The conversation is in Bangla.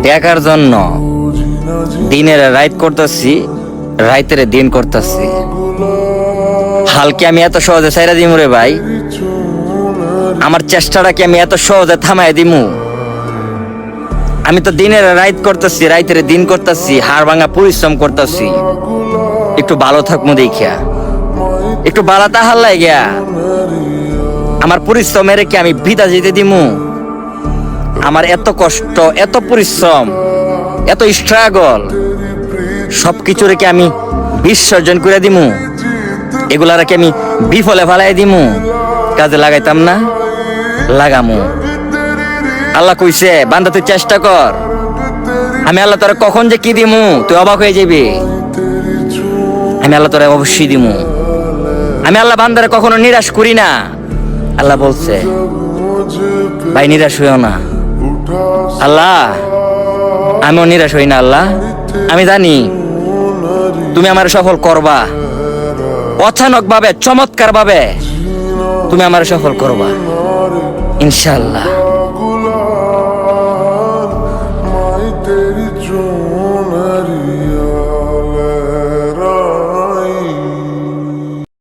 টাকার জন্য দিনের রাত করতেছি, রাইতের দিন করতেছি। হালকে আমি এত সহজে ছাইরা দিমু রে ভাই? আমার চেষ্টাটাকে আমি এত সহজে থামাই দিমু? আমি তো দিনের রাত করতেছি, রাইতের দিন করতেছি, হাড় ভাঙা পরিশ্রম করতেছি একটু ভালো থাকবো দেখিয়া, একটু বালা তাহার লাগিয়া। আমার পরিশ্রমের কি আমি বিদা যেতে দিমু? আমার এত কষ্ট, এত পরিশ্রম, এত স্ট্রাগল সবকিছু রেখে আমি বিসর্জন করে দিমু? এগুলা রেখে আমি বিফলে ফালাই দিমু? কাজে লাগাইতাম না? লাগামু। আল্লাহ কইছে বান্দা তুই চেষ্টা কর, আমি আল্লাহ তোরা কখন যে কি দিমু তুই অবাক হয়ে যাবি। আমি আল্লাহ তোরা অবশ্যই দিমু। আমি আল্লাহ বান্দারে কখনো নিরাশ করি না। আল্লাহ বলছে ভাই নিরাশ হইও না। আল্লাহ আমিও নিরাশ হই না। আল্লাহ আমি জানি তুমি আমার সফল করবা, অচানক ভাবে, চমৎকার ভাবে তুমি আমার সফল করবা ইনশাআল্লাহ।